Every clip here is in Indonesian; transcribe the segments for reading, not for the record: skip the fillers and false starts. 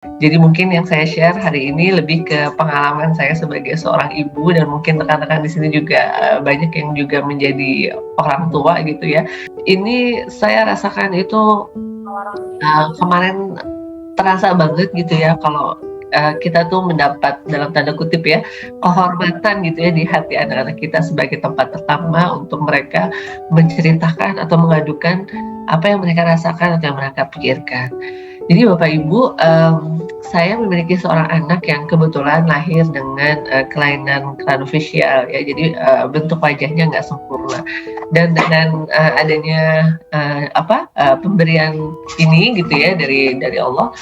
Jadi mungkin yang saya share hari ini lebih ke pengalaman saya sebagai seorang ibu dan mungkin rekan-rekan di sini juga, banyak yang juga menjadi orang tua gitu ya. Ini saya rasakan itu, kemarin terasa banget gitu ya kalau, kita tuh mendapat dalam tanda kutip ya, kehormatan gitu ya di hati anak-anak kita sebagai tempat pertama untuk mereka menceritakan atau mengadukan apa yang mereka rasakan atau yang mereka pikirkan. Jadi Bapak Ibu, saya memiliki seorang anak yang kebetulan lahir dengan, kelainan kraniofacial ya, jadi, bentuk wajahnya nggak sempurna. Dan dengan, adanya, pemberian ini gitu ya dari Allah,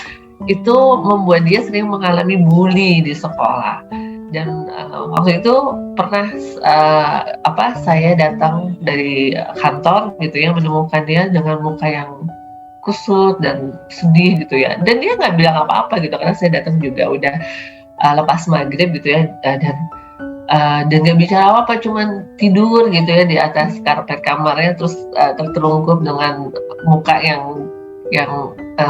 itu membuat dia sering mengalami bully di sekolah. Dan, waktu itu pernah, saya datang dari kantor gitu ya, menemukan dia dengan muka yang kusut dan sedih gitu ya, dan dia nggak bilang apa-apa gitu karena saya datang juga udah, lepas maghrib gitu ya, dan nggak bicara apa-apa, cuman tidur gitu ya di atas karpet kamarnya, terus, tertelungkup dengan muka yang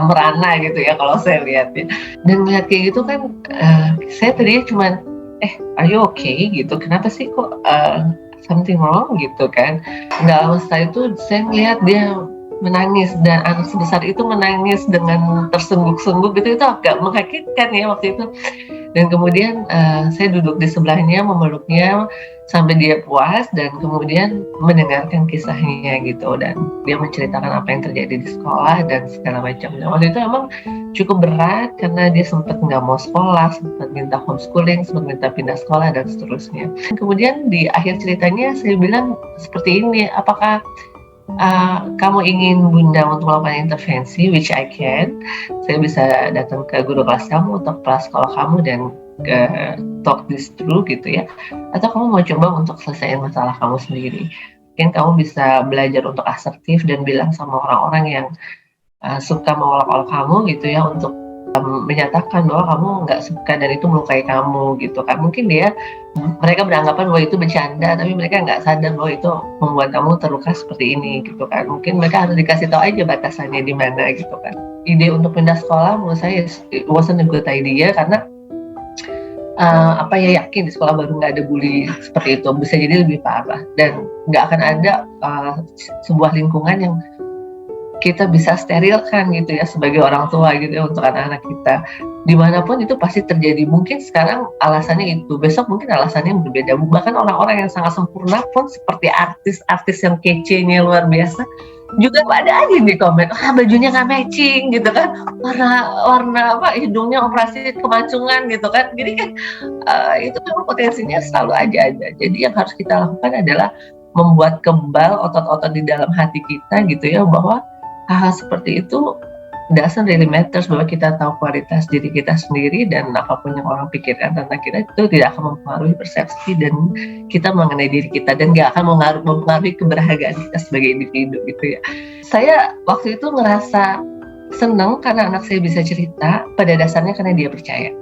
merana gitu ya kalau saya lihat ya. Dan ngeliat kayak gitu kan, saya tadinya cuman, "Are you okay?" gitu, "Kenapa sih kok, something wrong?" gitu kan. Nggak lama setelah itu saya ngelihat dia menangis dan anak sebesar itu menangis dengan tersengguk-sengguk gitu, itu agak mengkagetkan ya waktu itu. Dan kemudian, saya duduk di sebelahnya, memeluknya sampai dia puas dan kemudian mendengarkan kisahnya gitu, dan dia menceritakan apa yang terjadi di sekolah dan segala macam. Nah, waktu itu emang cukup berat karena dia sempat nggak mau sekolah, sempat minta homeschooling, sempat minta pindah sekolah dan seterusnya. Kemudian di akhir ceritanya saya bilang seperti ini, "Apakah, kamu ingin Bunda untuk melakukan intervensi?" Which I can. Saya bisa datang ke guru kelas kamu atau kepala sekolah kamu dan, talk this through gitu ya, atau kamu mau coba untuk selesaiin masalah kamu sendiri. Mungkin kamu bisa belajar untuk asertif dan bilang sama orang-orang yang, suka mengolok-olok kamu gitu ya, untuk, menyatakan bahwa kamu nggak suka dan itu melukai kamu gitu kan. Mungkin mereka beranggapan bahwa itu bercanda, tapi mereka nggak sadar bahwa itu membuat kamu terluka seperti ini gitu kan. Mungkin mereka harus dikasih tahu aja batasannya di mana gitu kan. Ide untuk pindah sekolah menurut saya it wasn't a good idea karena, yakin di sekolah baru nggak ada bully seperti itu, bisa jadi lebih parah dan nggak akan ada, sebuah lingkungan yang kita bisa sterilkan gitu ya sebagai orang tua gitu ya untuk anak-anak kita. Dimanapun itu pasti terjadi. Mungkin sekarang alasannya itu, besok mungkin alasannya berbeda. Bahkan orang-orang yang sangat sempurna pun seperti artis-artis yang kece-nya luar biasa, juga ada aja di komen, "Ah, bajunya nggak matching," gitu kan, warna warna hidungnya operasi kemancungan gitu kan. Jadi kan, itu memang potensinya selalu aja ada. Jadi yang harus kita lakukan adalah membuat kebal otot-otot di dalam hati kita gitu ya, bahwa hal-hal seperti itu doesn't really matters, bahwa kita tahu kualitas diri kita sendiri dan apapun yang orang pikirkan tentang kita itu tidak akan mempengaruhi persepsi dan kita mengenai diri kita, dan nggak akan mempengaruhi keberhargaan kita sebagai individu gitu ya. Saya waktu itu ngerasa seneng karena anak saya bisa cerita, pada dasarnya karena dia percaya.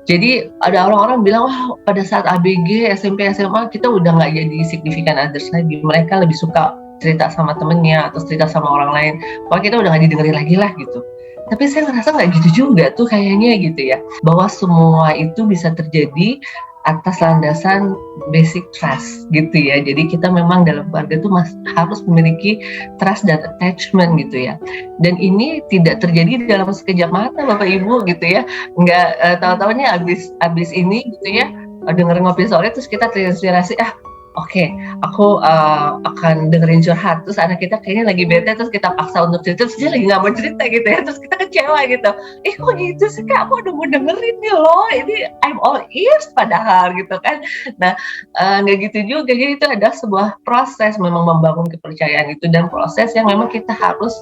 Jadi ada orang-orang bilang, "Wah, pada saat ABG, SMP, SMA kita udah nggak jadi significant others lagi. Mereka lebih suka cerita sama temennya atau cerita sama orang lain. Wah, kita udah nggak didengerin lagi lah," gitu. Tapi saya ngerasa nggak gitu juga tuh kayaknya gitu ya. Bahwa semua itu bisa terjadi atas landasan basic trust gitu ya. Jadi kita memang dalam keluarga itu harus memiliki trust dan attachment gitu ya. Dan ini tidak terjadi dalam sekejap mata Bapak Ibu gitu ya. Nggak, tahu-tahunya abis ini gitu ya, dengerin ngopi sore terus kita terinspirasi, oke, aku, akan dengerin curhat, terus anak kita kayaknya lagi bete, terus kita paksa untuk cerita, terus dia lagi nggak mau cerita gitu ya, terus kita kecewa gitu, kok gitu sih Kak, aku udah mau dengerin nih loh, ini I'm all ears padahal," gitu kan. Nah, nggak gitu juga, jadi itu adalah sebuah proses memang membangun kepercayaan itu, dan proses yang memang kita harus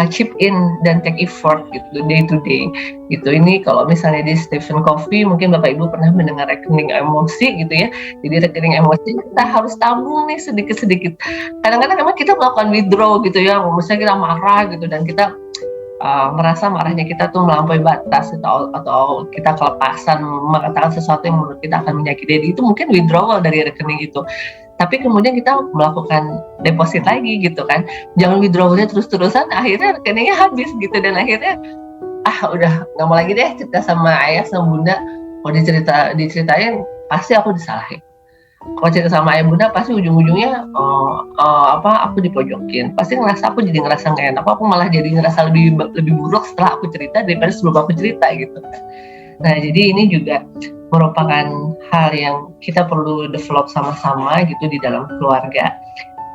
chip in dan take effort gitu day to day gitu. Ini kalau misalnya di Stephen Covey, mungkin Bapak Ibu pernah mendengar rekening emosi gitu ya. Jadi rekening emosi kita harus tabung nih sedikit-sedikit. Kadang-kadang memang kita melakukan withdraw gitu ya, misalnya kita marah gitu dan kita merasa marahnya kita tuh melampaui batas atau kita kelepasan mengatakan sesuatu yang menurut kita akan menyakiti, itu mungkin withdrawal dari rekening itu. Tapi kemudian kita melakukan deposit lagi gitu kan. Jangan withdrawal-nya terus-terusan, akhirnya rekeningnya habis gitu, dan akhirnya udah nggak mau lagi deh cerita sama ayah sama bunda. Kalau diceritain pasti aku disalahin. Kalau cerita sama ayah bunda pasti ujung-ujungnya aku dipojokin. Pasti aku jadi ngerasa nggak enak. Aku malah jadi ngerasa lebih buruk setelah aku cerita daripada sebelum aku cerita gitu. Nah, jadi ini juga merupakan hal yang kita perlu develop sama-sama gitu di dalam keluarga.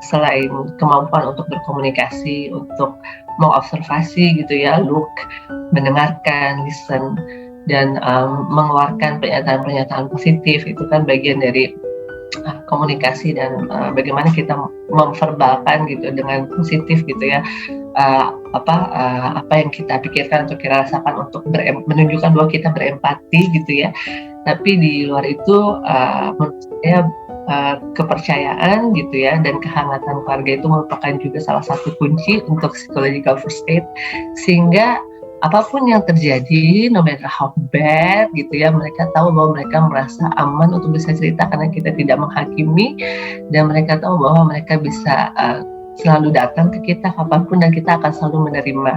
Selain kemampuan untuk berkomunikasi, untuk mengobservasi gitu ya, look, mendengarkan, listen, dan mengeluarkan pernyataan-pernyataan positif, itu kan bagian dari komunikasi dan bagaimana kita memverbalkan gitu dengan positif gitu ya, apa yang kita pikirkan atau kita rasakan untuk menunjukkan bahwa kita berempati gitu ya. Tapi di luar itu menurut saya kepercayaan gitu ya dan kehangatan keluarga itu merupakan juga salah satu kunci untuk psychological first aid, sehingga apapun yang terjadi, no matter how bad gitu ya, mereka tahu bahwa mereka merasa aman untuk bisa cerita karena kita tidak menghakimi, dan mereka tahu bahwa mereka bisa selalu datang ke kita kapanpun dan kita akan selalu menerima.